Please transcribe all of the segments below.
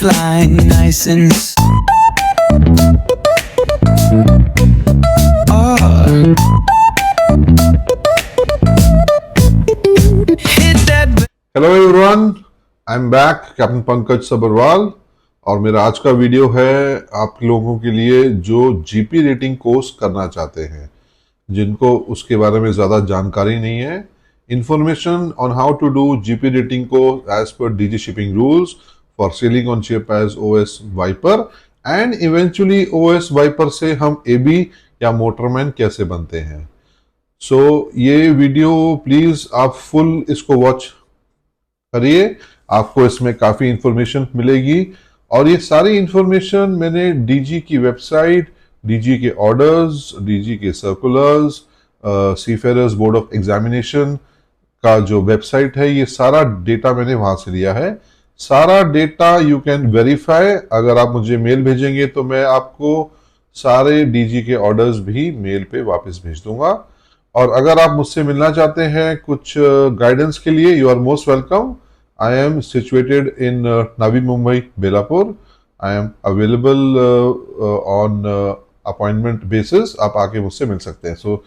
baseline nice and hit that. Hello everyone, I am back captain Pankaj Sabharwal और मेरा आज का वीडियो है आप लोगों के लिए जो जीपी रेटिंग कोर्स करना चाहते हैं, जिनको उसके बारे में ज़्यादा जानकारी नहीं है। Information on how to do GP rating को एज पर DG shipping rules for sailing on ship as OS wiper and eventually OS wiper से हम एबी या मोटरमैन कैसे बनते हैं। सो ये वीडियो प्लीज आप फुल इसको वॉच करिए, आपको इसमें काफी इंफॉर्मेशन मिलेगी और ये सारी इंफॉर्मेशन मैंने डीजी की वेबसाइट, डीजी के ऑर्डर्स, डीजी के circulars, seafarers board of examination का जो वेबसाइट है, ये सारा डेटा मैंने वहां से लिया है। सारा डेटा यू कैन वेरीफाई। अगर आप मुझे मेल भेजेंगे तो मैं आपको सारे डीजी के ऑर्डर्स भी मेल पे वापस भेज दूंगा। और अगर आप मुझसे मिलना चाहते हैं कुछ गाइडेंस के लिए, you are most welcome. I am situated in Navi Mumbai Belapur. I am available on appointment basis. आप आके मुझसे मिल सकते हैं। सो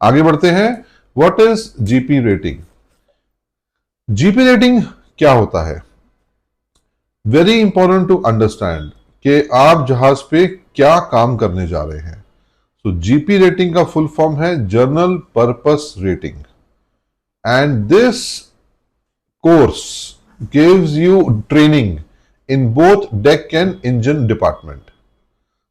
आगे बढ़ते हैं। What is GP rating? GP rating क्या होता है? वेरी इंपॉर्टेंट टू अंडरस्टैंड कि आप जहाज पे क्या काम करने जा रहे हैं। तो जीपी रेटिंग का फुल फॉर्म है journal purpose rating and this course gives you training in both deck and engine department.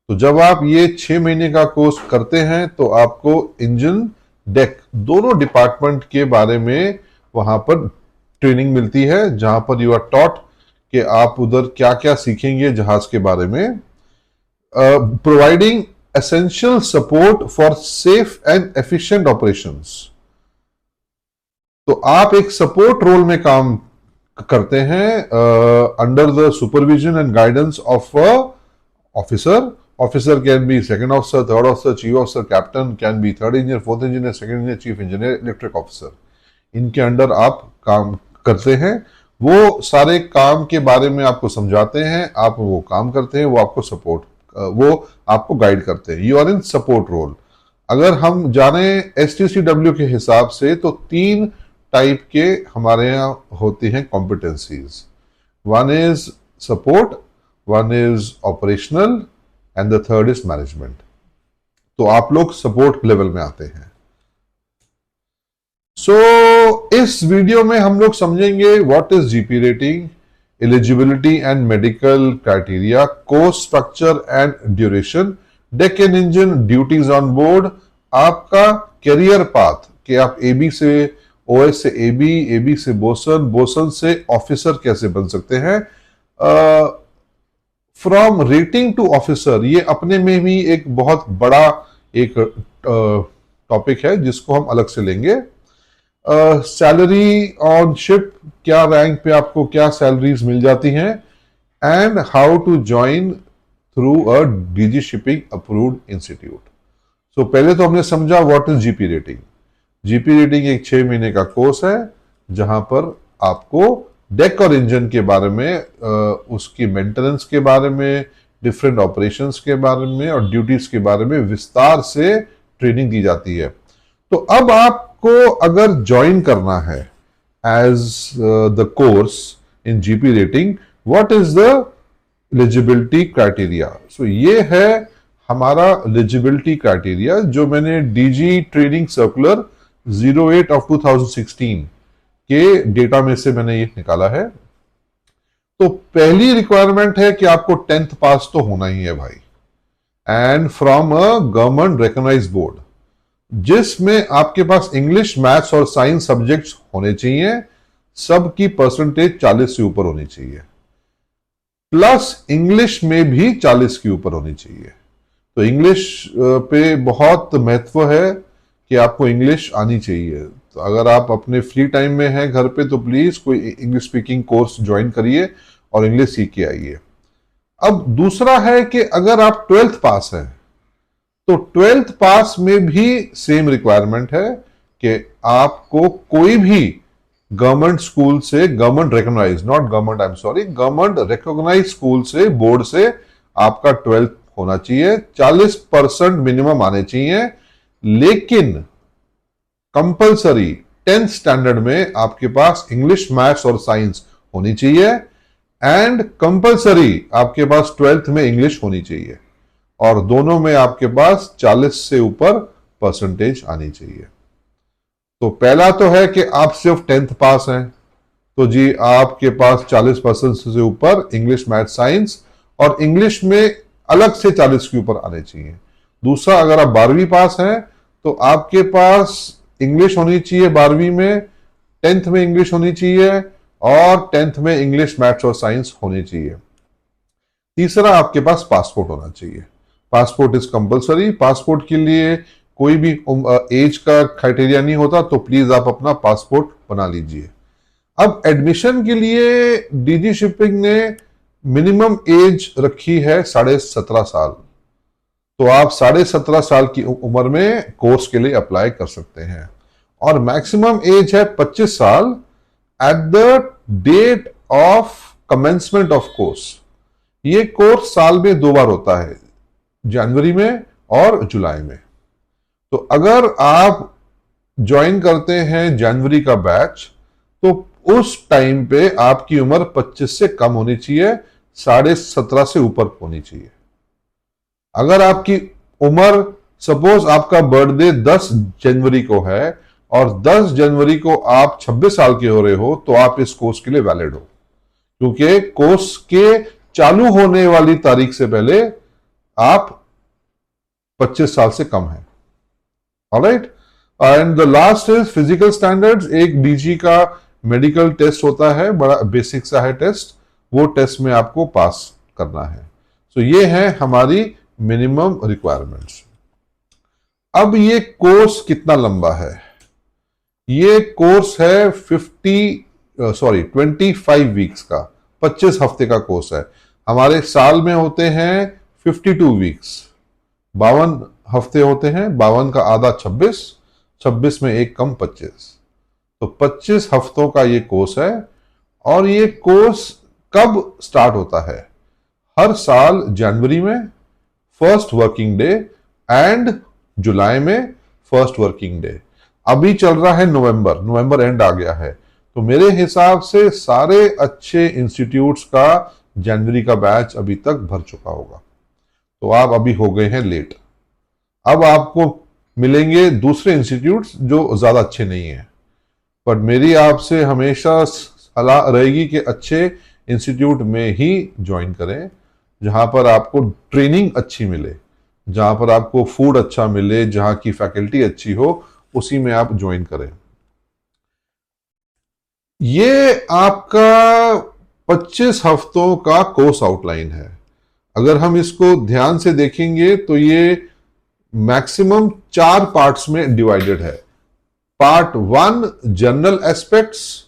तो जब आप ये 6 महीने का कोर्स करते हैं तो आपको इंजन, डेक दोनों डिपार्टमेंट के बारे में वहां पर ट्रेनिंग मिलती है, जहां पर यू आर टॉट कि आप उधर क्या क्या सीखेंगे जहाज के बारे में। Providing essential support for safe and efficient operations। तो आप एक सपोर्ट रोल में काम करते हैं under the supervision and guidance of officer. Officer can be second officer, third officer, chief officer, captain, can be third engineer, fourth engineer, second engineer, chief engineer, electric officer. इनके under आप काम करते हैं। वो सारे काम के बारे में आपको समझाते हैं, आप वो काम करते हैं, वो आपको सपोर्ट, वो आपको गाइड करते हैं। You are in support role. अगर हम जाने STCW के हिसाब से तो 3 टाइप के हमारे यहाँ होती हैं competencies. One is support, one is operational and the third is management. तो आप लोग सपोर्ट लेवल में आते हैं। इस वीडियो में हम लोग समझेंगे what is GP rating, eligibility and medical criteria, course structure and duration, deck and engine duties on board, आपका कैरियर पाथ कि आप एबी से ओएस से एबी, एबी से बोसन, बोसन से ऑफिसर कैसे बन सकते हैं। फ्रॉम रेटिंग टू ऑफिसर, ये अपने में भी एक बहुत बड़ा एक टॉपिक है जिसको हम अलग से लेंगे। सैलरी ऑन शिप, क्या रैंक पे आपको क्या सैलरीज मिल जाती हैं, and how to join through a DG shipping approved institute. So पहले तो हमने समझा what is GP rating. GP rating एक 6 महीने का कोर्स है जहां पर आपको डेक और इंजन के बारे में, उसकी मेंटेनेंस के बारे में, डिफरेंट ऑपरेशंस के बारे में और ड्यूटीज के बारे में विस्तार से ट्रेनिंग दी जाती है। तो अब आपको अगर ज्वाइन करना है as the course in GP rating, what is the eligibility criteria. So ये है हमारा एलिजिबिलिटी क्राइटेरिया जो मैंने डीजी ट्रेनिंग सर्कुलर 08 ऑफ 2016 के डेटा में से मैंने ये निकाला है। तो पहली रिक्वायरमेंट है कि आपको 10th पास तो होना ही है भाई, and from a government recognized board, जिसमें आपके पास इंग्लिश, मैथ्स और साइंस सब्जेक्ट्स होने चाहिए। सबकी परसेंटेज 40 से ऊपर होनी चाहिए, प्लस इंग्लिश में भी 40 के ऊपर होनी चाहिए। तो इंग्लिश पे बहुत महत्व है कि आपको इंग्लिश आनी चाहिए। तो अगर आप अपने फ्री टाइम में हैं घर पे तो प्लीज कोई इंग्लिश स्पीकिंग कोर्स ज्वाइन करिए और इंग्लिश सीख के आइए। अब दूसरा है कि अगर आप 12th पास हैं तो 12th पास में भी सेम रिक्वायरमेंट है कि आपको कोई भी गवर्नमेंट स्कूल से, government recognize, not government, I am sorry, government recognize school से, बोर्ड से आपका 12th होना चाहिए, 40% मिनिमम आने चाहिए। लेकिन कंपलसरी 10th स्टैंडर्ड में आपके पास इंग्लिश, मैथ्स और साइंस होनी चाहिए, एंड कंपलसरी आपके पास 12th में इंग्लिश होनी चाहिए, और दोनों में आपके पास 40 से ऊपर परसेंटेज आनी चाहिए। तो पहला तो है कि आप सिर्फ 10th पास हैं, तो जी आपके पास 40% से ऊपर इंग्लिश, मैथ, साइंस, और इंग्लिश में अलग से 40 के ऊपर आने चाहिए। दूसरा, अगर आप 12वीं पास हैं तो आपके पास इंग्लिश होनी चाहिए 12वीं में, 10th में इंग्लिश होनी चाहिए, और 10th में इंग्लिश, मैथ्स और साइंस होनी चाहिए। तीसरा, आपके पास पासपोर्ट होना चाहिए। Passport is compulsory. पासपोर्ट के लिए कोई भी एज का क्राइटेरिया नहीं होता, तो प्लीज आप अपना पासपोर्ट बना लीजिए। अब एडमिशन के लिए डीजी शिपिंग ने मिनिमम एज रखी है 17.5 साल। तो आप 17.5 साल की उम्र में कोर्स के लिए अप्लाई कर सकते हैं, और मैक्सिमम एज है 25 साल at the date of commencement of course. ये कोर्स साल में 2 बार होता है, जनवरी में और जुलाई में। तो अगर आप ज्वाइन करते हैं जनवरी का बैच, तो उस टाइम पे आपकी उम्र 25 से कम होनी चाहिए, 17.5 से ऊपर होनी चाहिए। अगर आपकी उम्र, सपोज आपका बर्थडे 10 जनवरी को है और 10 जनवरी को आप 26 साल के हो रहे हो, तो आप इस कोर्स के लिए वैलिड हो, क्योंकि कोर्स के चालू होने वाली तारीख से पहले आप 25 साल से कम है। Alright, and the last is physical standards. एक डीजी का मेडिकल टेस्ट होता है, बड़ा बेसिक सा है टेस्ट, वो टेस्ट में आपको पास करना है। तो ये है हमारी मिनिमम रिक्वायरमेंट्स। अब ये कोर्स कितना लंबा है? ये कोर्स है 25 वीक्स का, 25 हफ्ते का कोर्स है। हमारे साल में होते हैं 52 वीक्स, 52 हफ्ते होते हैं, 52 का आधा 26, 26 में एक कम 25, तो 25 हफ्तों का ये कोर्स है। और ये कोर्स कब स्टार्ट होता है? हर साल जनवरी में फर्स्ट वर्किंग डे एंड जुलाई में फर्स्ट वर्किंग डे। अभी चल रहा है नवंबर एंड आ गया है, तो मेरे हिसाब से सारे अच्छे इंस्टीट्यूट्स का जनवरी का बैच अभी तक भर चुका होगा, तो आप अभी हो गए हैं लेट। अब आपको मिलेंगे दूसरे इंस्टीट्यूट्स जो ज्यादा अच्छे नहीं हैं, पर मेरी आपसे हमेशा सलाह रहेगी कि अच्छे इंस्टीट्यूट में ही ज्वाइन करें, जहां पर आपको ट्रेनिंग अच्छी मिले, जहां पर आपको फूड अच्छा मिले, जहां की फैकल्टी अच्छी हो, उसी में आप ज्वाइन करें। ये आपका 25 हफ्तों का कोर्स आउटलाइन है। अगर हम इसको ध्यान से देखेंगे तो ये मैक्सिमम 4 पार्ट्स में डिवाइडेड है। Part 1 general aspects,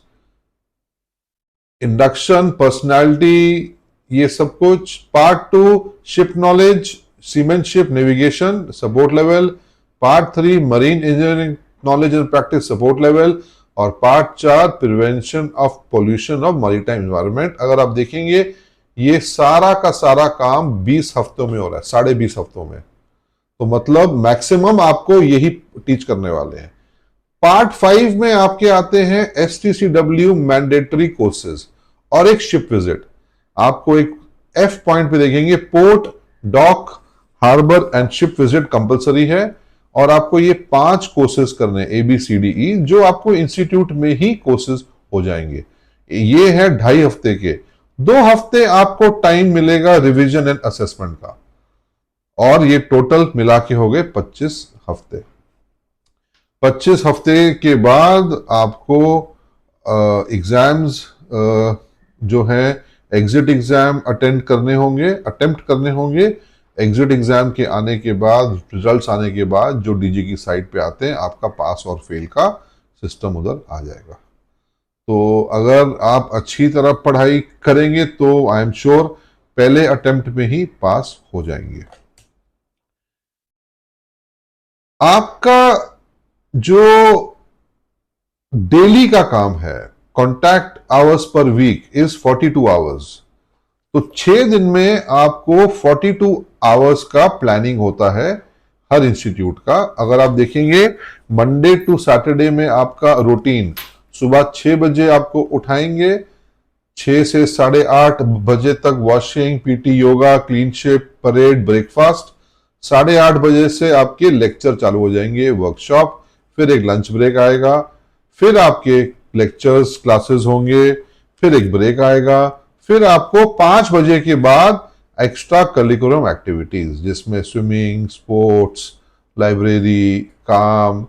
induction, personality, ये सब कुछ। Part 2 ship knowledge, seamanship, navigation, support level. Part 3 marine engineering knowledge and practice, support level. और part 4 prevention of pollution of maritime environment. अगर आप देखेंगे ये सारा का सारा काम 20 हफ्तों में हो रहा है, 20.5 हफ्तों में, तो मतलब मैक्सिमम आपको यही टीच करने वाले हैं। पार्ट 5 में आपके आते हैं STCW मैंडेटरी कोर्सेज और एक शिप विजिट। आपको एक F पॉइंट पे देखेंगे, port, dock, harbour and ship visit compulsory है, और आपको ये 5 कोर्सेज करने, ABCDE, जो आपको इंस्टीट्यूट में ही कोर्सेज हो जाएंगे। ये है 2.5 हफ्ते के। 2 हफ्ते आपको टाइम मिलेगा रिवीजन एंड असेसमेंट का, और ये टोटल मिला के हो गए 25 हफ्ते। 25 हफ्ते के बाद आपको एग्जाम्स जो है एग्जिट एग्जाम अटेम्प्ट करने होंगे। एग्जिट एग्जाम के आने के बाद, रिजल्ट्स आने के बाद, जो डीजी की साइट पे आते हैं, आपका पास और फेल का सिस्टम उधर आ जाएगा। तो अगर आप अच्छी तरह पढ़ाई करेंगे तो आई एम श्योर पहले अटेम्प्ट में ही पास हो जाएंगे। आपका जो डेली का काम है, contact hours per week is 42 hours. तो 6 दिन में आपको 42 आवर्स का प्लानिंग होता है हर इंस्टीट्यूट का। अगर आप देखेंगे मंडे टू सैटरडे में आपका रूटीन, सुबह 6 बजे आपको उठाएंगे, 6 से 8:30 बजे तक washing, PT, yoga, clean shape, parade, breakfast, 8:30 बजे से आपके लेक्चर चालू हो जाएंगे, वर्कशॉप, फिर एक लंच ब्रेक आएगा, फिर आपके लेक्चर्स क्लासेस होंगे, फिर एक ब्रेक आएगा, फिर आपको 5 बजे के बाद एक्स्ट्रा करिकुलम एक्टिविटीज जिसमें स्विमिंग, स्पोर्ट्स, लाइब्रेरी काम,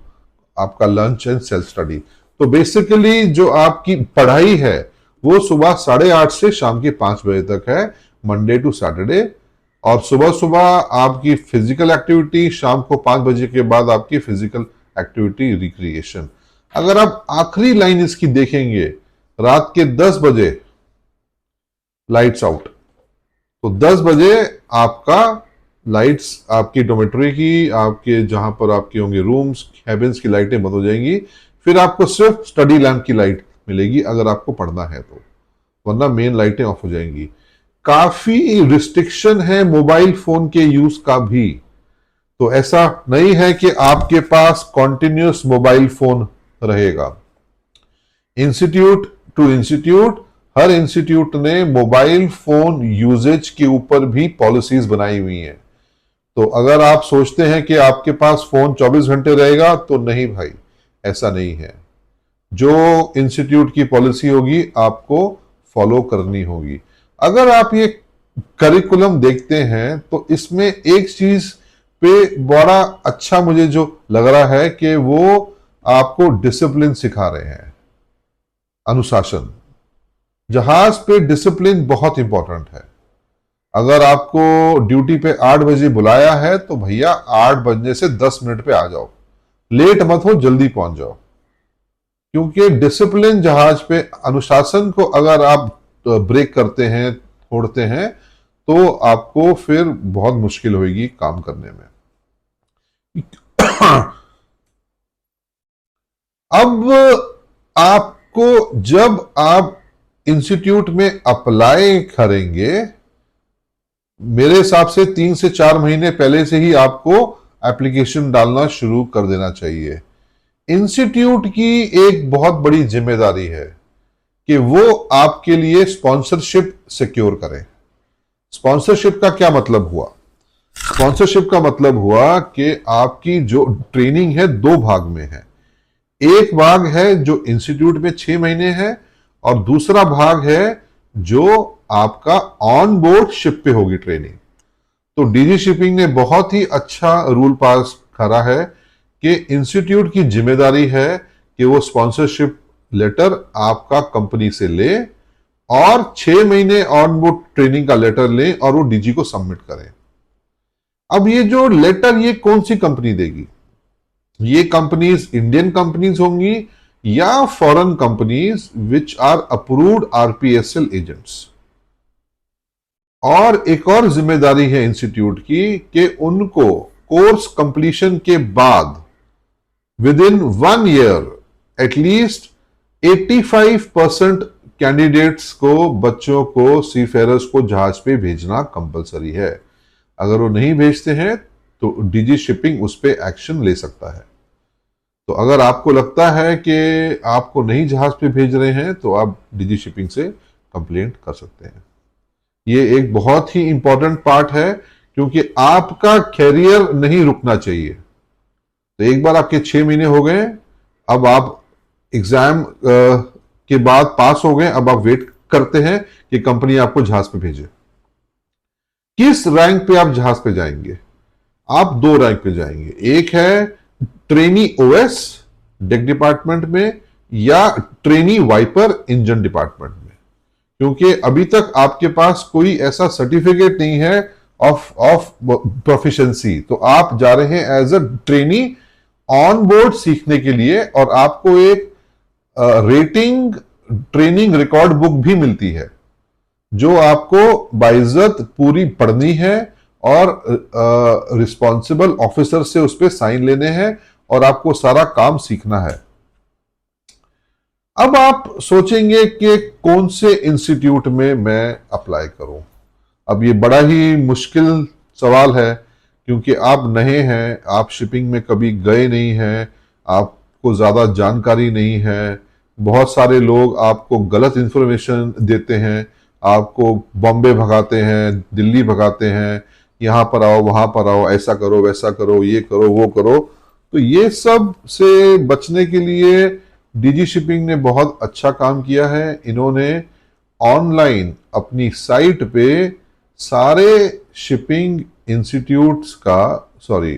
आपका लंच एंड सेल्फ स्टडी। तो बेसिकली जो आपकी पढ़ाई है वो सुबह 8:30 से शाम के 5 बजे तक है, मंडे टू सैटरडे। और सुबह सुबह आपकी फिजिकल एक्टिविटी, शाम को 5 बजे के बाद आपकी फिजिकल एक्टिविटी रिक्रिएशन। अगर आप आखिरी लाइन इसकी देखेंगे, रात के 10 बजे लाइट्स आउट। तो 10 बजे आपका लाइट्स, आपकी डोमेट्री की, आपके जहां पर आपके होंगे रूम्स, कैबिन्स की लाइटें बंद हो जाएंगी। फिर आपको सिर्फ स्टडी लैंप की लाइट मिलेगी अगर आपको पढ़ना है तो, वरना मेन लाइटें ऑफ हो जाएंगी। काफी रिस्ट्रिक्शन है मोबाइल फोन के यूज का भी। तो ऐसा नहीं है कि आपके पास कॉन्टिन्यूस मोबाइल फोन रहेगा। इंस्टीट्यूट टू इंस्टीट्यूट, हर इंस्टीट्यूट ने मोबाइल फोन यूजेज के ऊपर भी पॉलिसीज बनाई हुई हैं। तो अगर आप सोचते हैं कि आपके पास फोन 24 घंटे रहेगा, तो नहीं भाई, ऐसा नहीं है। जो इंस्टीट्यूट की पॉलिसी होगी आपको फॉलो करनी होगी। अगर आप ये करिकुलम देखते हैं तो इसमें एक चीज पे बड़ा अच्छा मुझे जो लग रहा है कि वो आपको डिसिप्लिन सिखा रहे हैं, अनुशासन। जहाज पे डिसिप्लिन बहुत इंपॉर्टेंट है। अगर आपको ड्यूटी पे 8 बजे बुलाया है तो भैया 8 बजने से 10 मिनट पे आ जाओ, लेट मत हो, जल्दी पहुंच जाओ। क्योंकि डिसिप्लिन जहाज पे, अनुशासन को अगर आप ब्रेक करते हैं, छोड़ते हैं, तो आपको फिर बहुत मुश्किल होगी काम करने में। अब आपको, जब आप इंस्टीट्यूट में अप्लाई करेंगे, मेरे हिसाब से 3 से 4 महीने पहले से ही आपको एप्लीकेशन डालना शुरू कर देना चाहिए। इंस्टीट्यूट की एक बहुत बड़ी जिम्मेदारी है कि वो आपके लिए स्पॉन्सरशिप सिक्योर करें। स्पॉन्सरशिप का क्या मतलब हुआ? स्पॉन्सरशिप का मतलब हुआ कि आपकी जो ट्रेनिंग है 2 भाग में है। एक भाग है जो इंस्टीट्यूट में 6 महीने है, और दूसरा भाग है जो आपका ऑन बोर्ड शिप पे होगी ट्रेनिंग। तो डीजी शिपिंग ने बहुत ही अच्छा रूल पास करा है कि इंस्टीट्यूट की जिम्मेदारी है कि वो स्पॉन्सरशिप लेटर आपका कंपनी से ले और 6 महीने ऑन बोर्ड ट्रेनिंग का लेटर लें और वो डीजी को सबमिट करें। अब ये जो लेटर, ये कौन सी कंपनी देगी? ये कंपनीज इंडियन कंपनीज होंगी या foreign companies which are approved RPSL agents. और एक और जिम्मेदारी है इंस्टीट्यूट की कि उनको कोर्स कंप्लीशन के बाद with in 1 year at least 85% candidates को, बच्चों को, सीफेयरर्स को जहाज पे भेजना कंपलसरी है। अगर वो नहीं भेजते हैं तो डीजी शिपिंग उस पर एक्शन ले सकता है। तो अगर आपको लगता है कि आपको नहीं जहाज पे भेज रहे हैं तो आप डीजी शिपिंग से कंप्लेंट कर सकते हैं। ये एक बहुत ही इंपॉर्टेंट पार्ट है क्योंकि आपका कैरियर नहीं रुकना चाहिए। तो एक बार आपके 6 महीने हो गए, अब आप एग्जाम के बाद पास हो गए, अब आप वेट करते हैं कि कंपनी आपको जहाज पे भेजे। किस रैंक पे आप जहाज पे जाएंगे? आप 2 रैंक पे जाएंगे। एक है ट्रेनी ओएस डेक डिपार्टमेंट में या ट्रेनी वाइपर इंजन डिपार्टमेंट में। क्योंकि अभी तक आपके पास कोई ऐसा सर्टिफिकेट नहीं है ऑफ प्रोफिशिएंसी, तो आप जा रहे हैं as a trainee on board सीखने के लिए, और आपको एक रेटिंग ट्रेनिंग रिकॉर्ड बुक भी मिलती है जो आपको बाइज्जत पूरी पढ़नी है और रिस्पॉन्सिबल ऑफिसर से उस पर साइन लेने हैं और आपको सारा काम सीखना है। अब आप सोचेंगे कि कौन से इंस्टीट्यूट में मैं अप्लाई करूं। अब ये बड़ा ही मुश्किल सवाल है, क्योंकि आप नए हैं, आप शिपिंग में कभी गए नहीं हैं, आपको ज़्यादा जानकारी नहीं है। बहुत सारे लोग आपको गलत इन्फॉर्मेशन देते हैं, आपको बॉम्बे भगाते हैं, दिल्ली भगाते हैं, यहाँ पर आओ, वहाँ पर आओ, ऐसा करो, वैसा करो, ये करो, वो करो। तो ये सब से बचने के लिए डीजी शिपिंग ने बहुत अच्छा काम किया है। इन्होंने ऑनलाइन अपनी साइट पे सारे शिपिंग इंस्टीट्यूट्स का, सॉरी,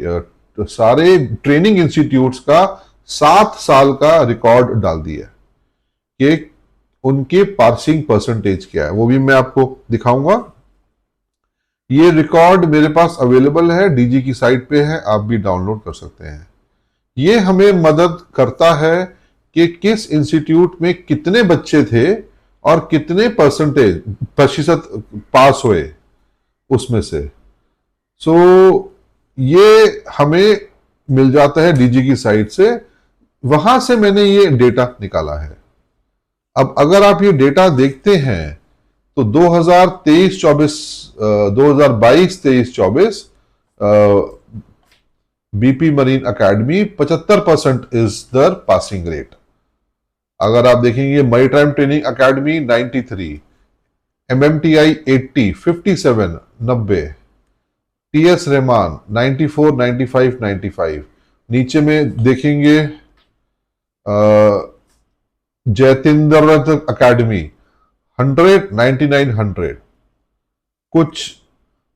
सारे ट्रेनिंग इंस्टीट्यूट्स का 7 साल का रिकॉर्ड डाल दिया कि उनके पासिंग परसेंटेज क्या है। वो भी मैं आपको दिखाऊंगा। ये रिकॉर्ड मेरे पास अवेलेबल है, डीजी की साइट पे है, आप भी डाउनलोड कर सकते हैं। ये हमें मदद करता है कि किस इंस्टीट्यूट में कितने बच्चे थे और कितने प्रतिशत पास हुए उसमें से। सो ये हमें मिल जाता है डीजी की साइट से, वहां से मैंने ये डेटा निकाला है। अब अगर आप ये डेटा देखते हैं तो 2023-24, 2022-23-24 BP marine academy 75% is the passing rate. अगर आप देखेंगे maritime training academy 93, MMTI 80, 57, 90, TS Rahman 94, 95, 95। नीचे में देखेंगे जयतिंदर रथ अकेडमी 100, 99, 100 कुछ।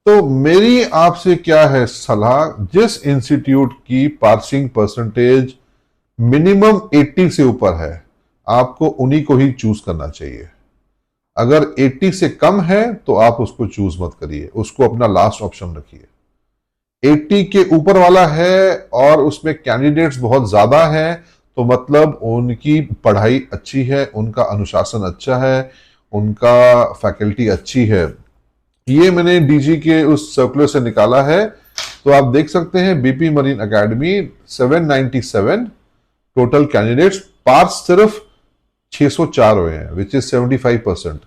तो मेरी आपसे क्या है सलाह, जिस इंस्टीट्यूट की पासिंग परसेंटेज मिनिमम 80 से ऊपर है, आपको उन्हीं को ही चूज करना चाहिए। अगर 80 से कम है तो आप उसको चूज मत करिए, उसको अपना लास्ट ऑप्शन रखिए। 80 के ऊपर वाला है और उसमें कैंडिडेट्स बहुत ज्यादा हैं, तो मतलब उनकी पढ़ाई अच्छी है, उनका अनुशासन अच्छा है, उनका फैकल्टी अच्छी है। ये मैंने डीजी के उस सर्कुलर से निकाला है। तो आप देख सकते हैं BP marine academy 797 total candidates, pass सिर्फ 604 हुए हैं, विच इज 75%।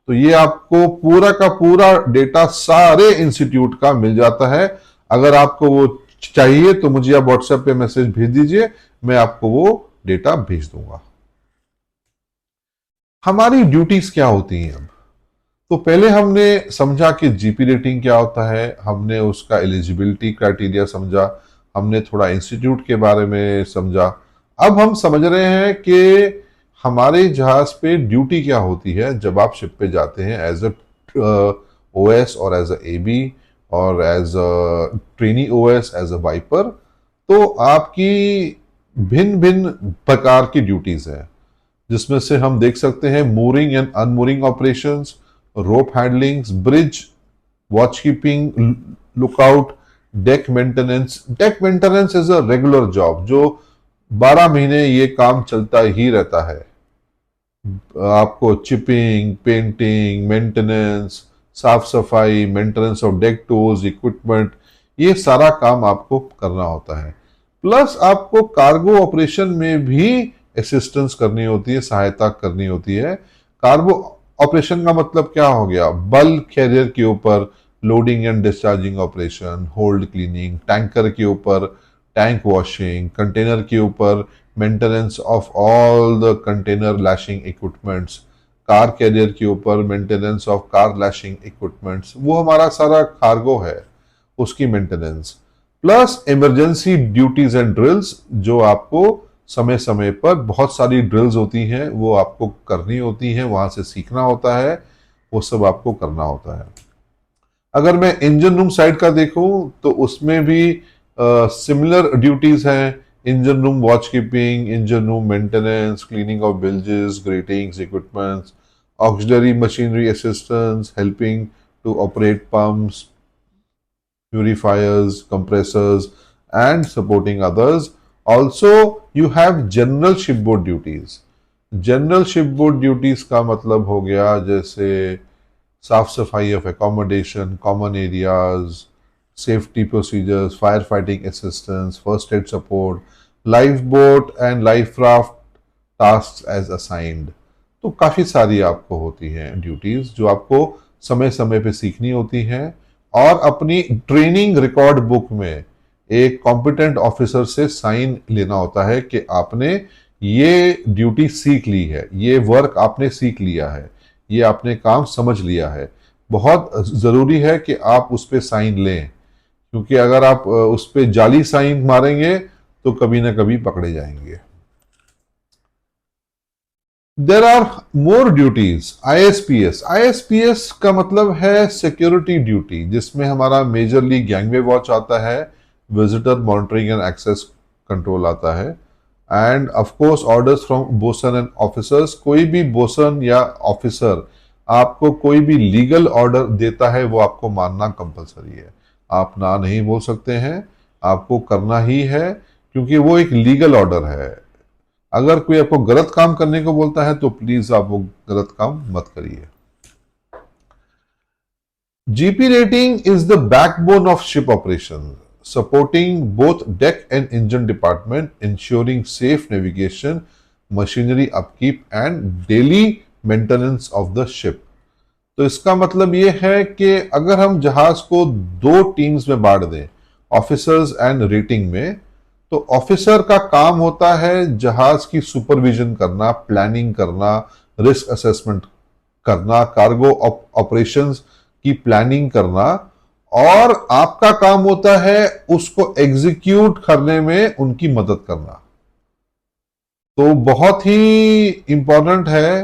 तो ये आपको पूरा का पूरा डेटा सारे इंस्टीट्यूट का मिल जाता है। अगर आपको वो चाहिए तो मुझे आप व्हाट्सएप पे मैसेज भेज दीजिए, मैं आपको वो डेटा भेज दूंगा। हमारी ड्यूटीज क्या होती हैं अब? तो पहले हमने समझा कि जीपी रेटिंग क्या होता है, हमने उसका एलिजिबिलिटी क्राइटेरिया समझा, हमने थोड़ा इंस्टीट्यूट के बारे में समझा। अब हम समझ रहे हैं कि हमारे जहाज पे ड्यूटी क्या होती है जब आप शिप पे जाते हैं एज अ ओएस और एज अ एबी और as a trainee OS, as a wiper. तो आपकी भिन्न भिन्न प्रकार की ड्यूटीज हैं, जिसमें से हम देख सकते हैं mooring and unmooring operations, rope handlings, bridge watch keeping, lookout, deck maintenance. Deck maintenance is a regular job, जो 12 महीने ये काम चलता ही रहता है। आपको चिपिंग, पेंटिंग, मेंटेनेंस, साफ सफाई, maintenance of deck tools, equipment, ये सारा काम आपको करना होता है। प्लस आपको कार्गो ऑपरेशन में भी असिस्टेंस करनी होती है, सहायता करनी होती है। कार्गो ऑपरेशन का मतलब क्या हो गया? बल्क कैरियर के ऊपर loading and discharging operation, hold cleaning, tanker के ऊपर टैंक वॉशिंग, कंटेनर के ऊपर maintenance of all the container lashing equipments, car carrier के ऊपर maintenance of car lashing equipments, वो हमारा सारा कार्गो है, उसकी maintenance. Plus emergency duties and drills, जो आपको समय समय पर बहुत सारी ड्रिल्स होती हैं, वो आपको करनी होती हैं, वहां से सीखना होता है, वो सब आपको करना होता है। अगर मैं इंजन रूम साइड का देखूं तो उसमें भी सिमिलर ड्यूटीज हैं। Engine room watch keeping, engine room maintenance, cleaning of bilges, gratings, equipments, auxiliary machinery assistance, helping to operate pumps, purifiers, compressors, and supporting others. Also, you have general shipboard duties. General shipboard duties का मतलब हो गया जैसे साफ सफाई of accommodation, common areas, safety procedures, fire fighting assistance, first aid support, life boat and life raft task as assigned. तो काफ़ी सारी आपको होती हैं ड्यूटीज़ जो आपको समय समय पे सीखनी होती हैं, और अपनी ट्रेनिंग रिकॉर्ड बुक में एक कॉम्पिटेंट ऑफिसर से साइन लेना होता है कि आपने ये ड्यूटी सीख ली है, ये वर्क आपने सीख लिया है, ये आपने काम समझ लिया है। बहुत ज़रूरी है कि आप उस पर साइन लें, क्योंकि अगर आप उस पर जाली साइन मारेंगे तो कभी ना कभी पकड़े जाएंगे। There are more duties. ISPS, ISPS का मतलब है सिक्योरिटी ड्यूटी, जिसमें हमारा मेजरली गैंगवे वॉच आता है, visitor monitoring and access control आता है, and of course orders from bosun and officers. कोई भी बोसन या ऑफिसर आपको कोई भी लीगल ऑर्डर देता है वो आपको मानना कंपलसरी है। आप ना नहीं बोल सकते हैं, आपको करना ही है, क्योंकि वो एक लीगल ऑर्डर है। अगर कोई आपको गलत काम करने को बोलता है तो प्लीज आप वो गलत काम मत करिए। GP rating is the backbone of ship operation, supporting both deck and engine department, ensuring safe navigation, machinery upkeep and daily maintenance of the ship. तो इसका मतलब यह है कि अगर हम जहाज को दो टीम्स में बांट दें, ऑफिसर्स एंड रेटिंग में, तो ऑफिसर का काम होता है जहाज की सुपरविजन करना, प्लानिंग करना, रिस्क असेसमेंट करना, कार्गो ऑपरेशंस की प्लानिंग करना, और आपका काम होता है उसको एग्जीक्यूट करने में उनकी मदद करना। तो बहुत ही इंपॉर्टेंट है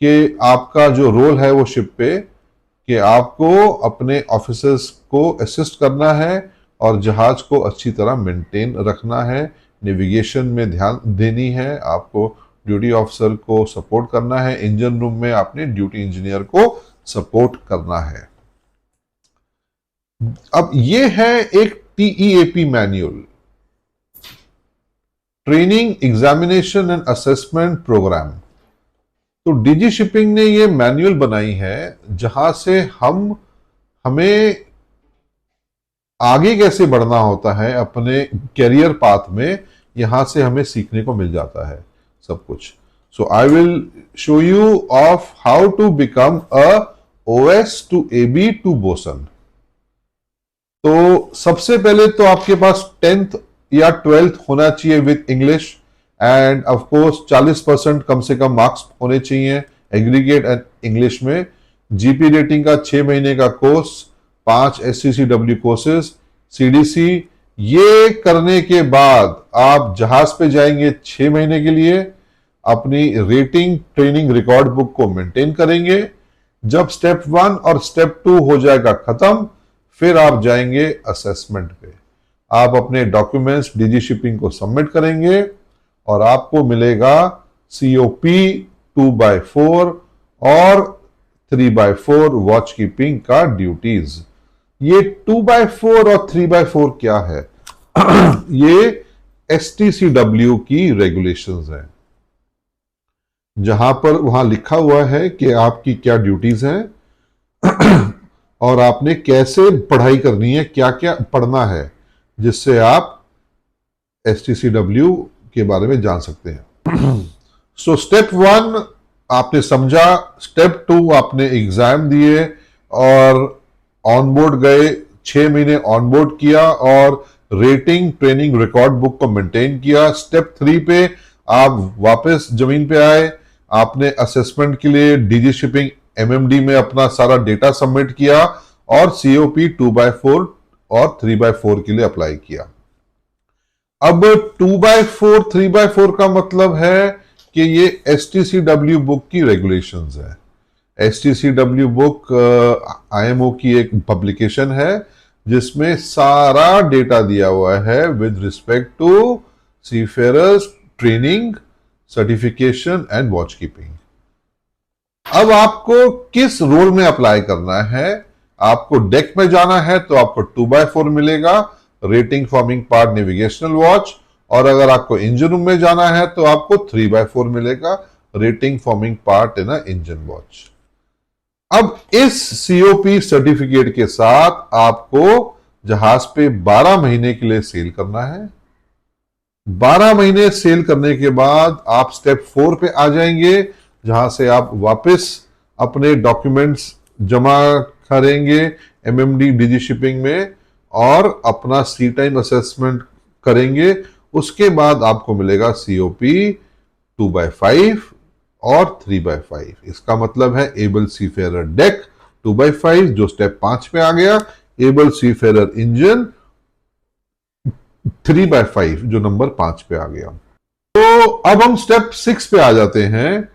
कि आपका जो रोल है वो शिप पे, कि आपको अपने ऑफिसर्स को असिस्ट करना है और जहाज को अच्छी तरह मेंटेन रखना है, नेविगेशन में ध्यान देनी है, आपको ड्यूटी ऑफिसर को सपोर्ट करना है, इंजन रूम में आपने ड्यूटी इंजीनियर को सपोर्ट करना है। अब ये है एक TEAP manual, training examination and assessment programme. तो डीजी शिपिंग ने ये मैनुअल बनाई है जहां से हमें आगे कैसे बढ़ना होता है अपने कैरियर पाथ में, यहां से हमें सीखने को मिल जाता है सब कुछ। So I will show you of how to become a OS to AB to bosun. तो सबसे पहले तो आपके पास 10th या 12th होना चाहिए with English, and of course 40% कम से कम मार्क्स होने चाहिए एग्रीगेट एंड इंग्लिश में। जीपी रेटिंग का 6 महीने का कोर्स, 5 SCCW कोर्सेज, CDC। ये करने के बाद आप जहाज पे जाएंगे 6 महीने के लिए, अपनी रेटिंग ट्रेनिंग रिकॉर्ड बुक को मेंटेन करेंगे। जब स्टेप 1 और स्टेप 2 हो जाएगा खत्म, फिर आप जाएंगे असेसमेंट पे। आप अपने डॉक्यूमेंट्स डीजी शिपिंग को सबमिट करेंगे और आपको मिलेगा COP 2/4 और 3/4 वॉच कीपिंग का ड्यूटीज। ये 2/4 और 3/4 क्या है? ये STCW की रेगुलेशंस हैं, जहां पर वहां लिखा हुआ है कि आपकी क्या ड्यूटीज हैं और आपने कैसे पढ़ाई करनी है, क्या क्या पढ़ना है, जिससे आप STCW के बारे में जान सकते हैं। सो स्टेप 1 आपने समझा, स्टेप 2 आपने एग्जाम दिए और ऑनबोर्ड गए, 6 महीने ऑनबोर्ड किया और रेटिंग ट्रेनिंग रिकॉर्ड बुक को मेंटेन किया। स्टेप 3 पे आप वापस जमीन पे आए, आपने असेसमेंट के लिए डीजी शिपिंग MMD में अपना सारा डेटा सबमिट किया और COP 2/4 और 3/4 के लिए अप्लाई किया। अब 2/4 3/4 का मतलब है कि ये STCW बुक की रेगुलेशंस है। STCW बुक IMO की एक पब्लिकेशन है जिसमें सारा डेटा दिया हुआ है with respect to seafarers training, certification and watch keeping. अब आपको किस रोल में अप्लाई करना है? आपको डेक में जाना है तो आपको 2/4 मिलेगा, rating forming part navigational watch, और अगर आपको इंजन रूम में जाना है तो आपको 3/4 मिलेगा, rating forming part in engine watch. अब इस COP सर्टिफिकेट के साथ आपको जहाज पे 12 महीने के लिए सेल करना है। 12 महीने सेल करने के बाद आप स्टेप 4 पे आ जाएंगे, जहां से आप वापस अपने डॉक्यूमेंट्स जमा करेंगे एमएमडी डिजी शिपिंग में और अपना सी टाइम असेसमेंट करेंगे। उसके बाद आपको मिलेगा सीओपी 2/5 और 3/5। इसका मतलब है एबल सीफेरर डेक 2/5 जो स्टेप 5 पे आ गया, एबल सीफेरर इंजन 3/5 जो नंबर 5 पे आ गया। तो अब हम स्टेप 6 पे आ जाते हैं।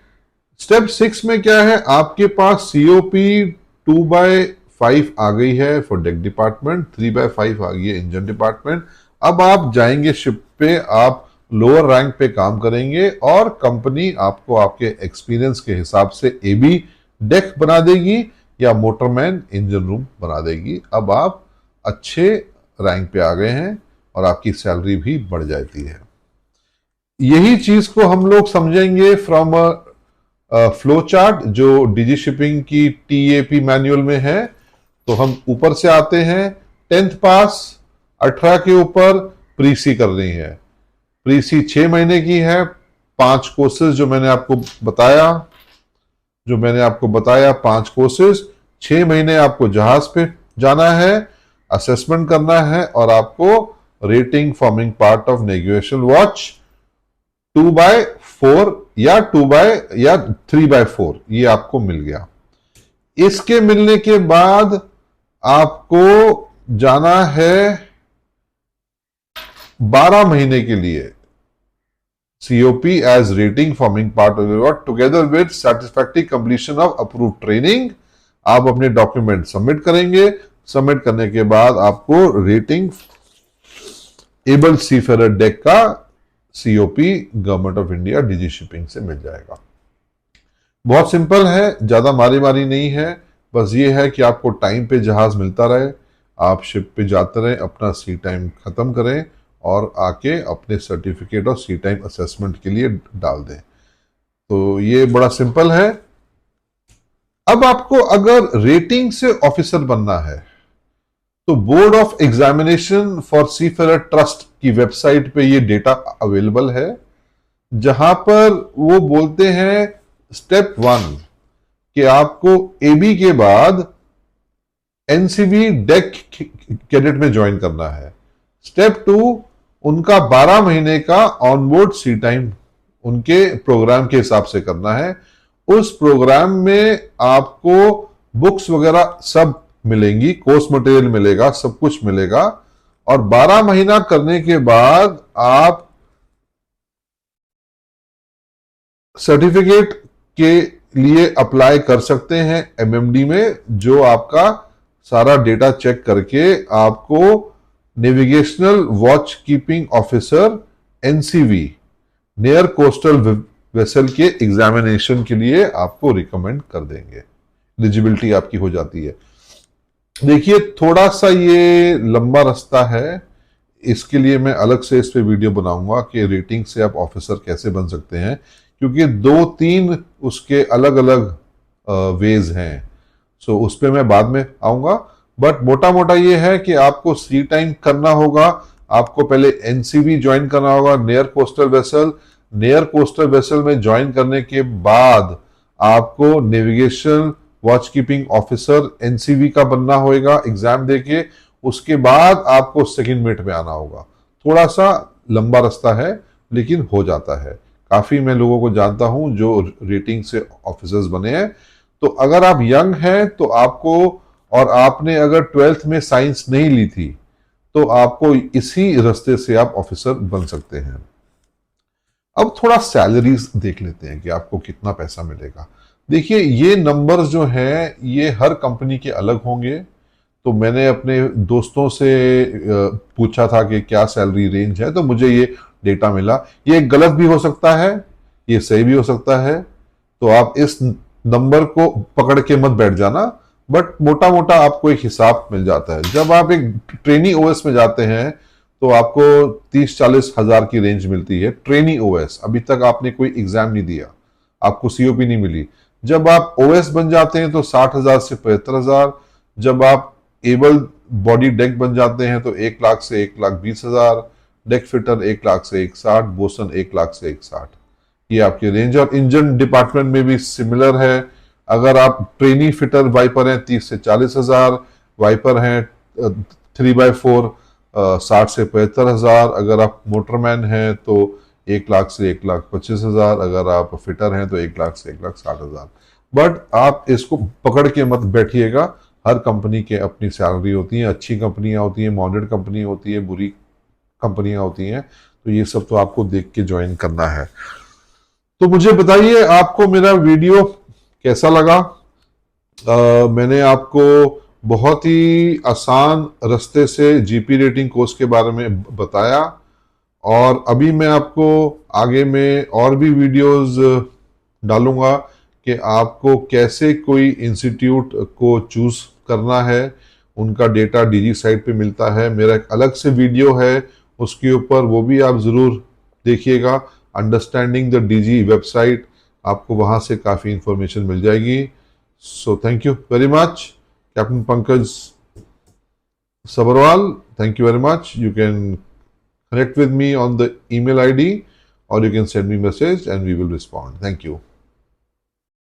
स्टेप 6 में क्या है, आपके पास सीओपी 2/5 आ गई है फॉर डेक डिपार्टमेंट, 3/5 आ गई है इंजन डिपार्टमेंट। अब आप जाएंगे शिप पे, आप लोअर रैंक पे काम करेंगे और कंपनी आपको आपके एक्सपीरियंस के हिसाब से एबी डेक बना देगी या मोटरमैन इंजन रूम बना देगी। अब आप अच्छे रैंक पे आ गए हैं और आपकी सैलरी भी बढ़ जाती है। यही चीज को हम लोग समझेंगे फ्रॉम फ्लो चार्ट जो डिजी शिपिंग की टीएपी मैनुअल में है। तो हम ऊपर से आते हैं, 10th पास 18 के ऊपर प्रीसी कर रही है। प्रीसी 6 महीने की है, 5 कोर्सेज जो मैंने आपको बताया 5 कोर्सेज, 6 महीने आपको जहाज पे जाना है, असेसमेंट करना है और आपको rating forming part of navigation watch 2/4 या 3/4 ये आपको मिल गया। इसके मिलने के बाद आपको जाना है 12 महीने के लिए COP as rating forming part of together with satisfactory completion of approve training. आप अपने डॉक्यूमेंट सबमिट करेंगे, सबमिट करने के बाद आपको रेटिंग एबल सीफेरर डेक का COP government of India DG shipping से मिल जाएगा। बहुत सिंपल है, ज्यादा मारी मारी नहीं है, बस ये है कि आपको टाइम पे जहाज मिलता रहे, आप शिप पे जाते रहे, अपना सी टाइम खत्म करें और आके अपने सर्टिफिकेट और सी टाइम असेसमेंट के लिए डाल दें। तो ये बड़ा सिंपल है। अब आपको अगर रेटिंग से ऑफिसर बनना है तो board of examination for seafarer trust की वेबसाइट पे ये डेटा अवेलेबल है, जहां पर वो बोलते हैं स्टेप 1 कि आपको एबी के बाद एनसीवी डेक कैडेट में ज्वाइन करना है। स्टेप 2 उनका 12 महीने का ऑनबोर्ड सी टाइम उनके प्रोग्राम के हिसाब से करना है। उस प्रोग्राम में आपको बुक्स वगैरह सब मिलेंगी, कोर्स मटेरियल मिलेगा, सब कुछ मिलेगा और 12 महीना करने के बाद आप सर्टिफिकेट के लिए अप्लाई कर सकते हैं एमएमडी में, जो आपका सारा डेटा चेक करके आपको navigational watch keeping officer NCV near coastal vessel के एग्जामिनेशन के लिए आपको रिकमेंड कर देंगे। एलिजिबिलिटी आपकी हो जाती है। देखिए थोड़ा सा ये लंबा रास्ता है, इसके लिए मैं अलग से इस पे वीडियो बनाऊंगा कि रेटिंग से आप ऑफिसर कैसे बन सकते हैं, क्योंकि 2-3 उसके अलग अलग वेज हैं। सो उस पर मैं बाद में आऊंगा, बट मोटा मोटा ये है कि आपको सी टाइम करना होगा, आपको पहले एनसीवी ज्वाइन करना होगा, near coastal vessel. Near coastal vessel में ज्वाइन करने के बाद आपको navigation watch keeping officer NCV का बनना होगा एग्जाम देके। उसके बाद आपको सेकंड मेट में आना होगा। थोड़ा सा लंबा रास्ता है लेकिन हो जाता है। काफी मैं लोगों को जानता हूं जो रेटिंग से ऑफिसर्स बने हैं। तो अगर आप यंग हैं तो आपको, और आपने अगर 12th में साइंस नहीं ली थी, तो आपको इसी रास्ते से आप ऑफिसर बन सकते हैं। अब थोड़ा सैलरीज देख लेते हैं कि आपको कितना पैसा मिलेगा। देखिए ये नंबर्स जो हैं ये हर कंपनी के अलग होंगे। तो मैंने अपने दोस्तों से पूछा था कि क्या सैलरी रेंज है, तो मुझे ये डेटा मिला। ये गलत भी हो सकता है, ये सही भी हो सकता है, तो आप इस नंबर को पकड़ के मत बैठ जाना, बट मोटा मोटा आपको एक हिसाब मिल जाता है। जब आप एक ट्रेनी ओएस में जाते हैं तो आपको 30-40 हजार की रेंज मिलती है। ट्रेनी ओएस, अभी तक आपने कोई एग्जाम नहीं दिया, आपको सीओपी नहीं मिली। जब आप ओएस बन जाते हैं तो 60,000 से 75,000। जब आप एबल बॉडी डेक बन जाते हैं तो 1 लाख से 1,20,000। डेक फिटर 1 लाख से 160, बोसन 1 लाख से 160, ये आपकी रेंज। और इंजन डिपार्टमेंट में भी सिमिलर है। अगर आप ट्रेनी फिटर वाइपर हैं 30 से 40 हजार, वाइपर हैं 3x4 60 से 75 हजार, अगर आप मोटरमैन हैं तो 1 लाख से 1,25,000, अगर आप फिटर हैं तो 1 लाख से 1,60,000। बट आप इसको पकड़ के मत बैठिएगा, हर कंपनी के अपनी सैलरी होती है, अच्छी कंपनियां होती हैं, मॉडर्न कंपनी होती है, बुरी कंपनियां होती हैं, तो ये सब तो आपको देख के ज्वाइन करना है। तो मुझे बताइए आपको मेरा वीडियो कैसा लगा। मैंने आपको बहुत ही आसान रास्ते से जीपी रेटिंग कोर्स के बारे में बताया, और अभी मैं आपको आगे में और भी वीडियोस डालूंगा कि आपको कैसे कोई इंस्टीट्यूट को चूज करना है। उनका डेटा डीजी साइट पे मिलता है, मेरा एक अलग से वीडियो है उसके ऊपर, वो भी आप ज़रूर देखिएगा। अंडरस्टैंडिंग द डीजी वेबसाइट, आपको वहाँ से काफ़ी इंफॉर्मेशन मिल जाएगी। So thank you very much, captain Pankaj Sabharwal, thank you very much. You can connect with me on the email ID, or you can send me message and we will respond. Thank you.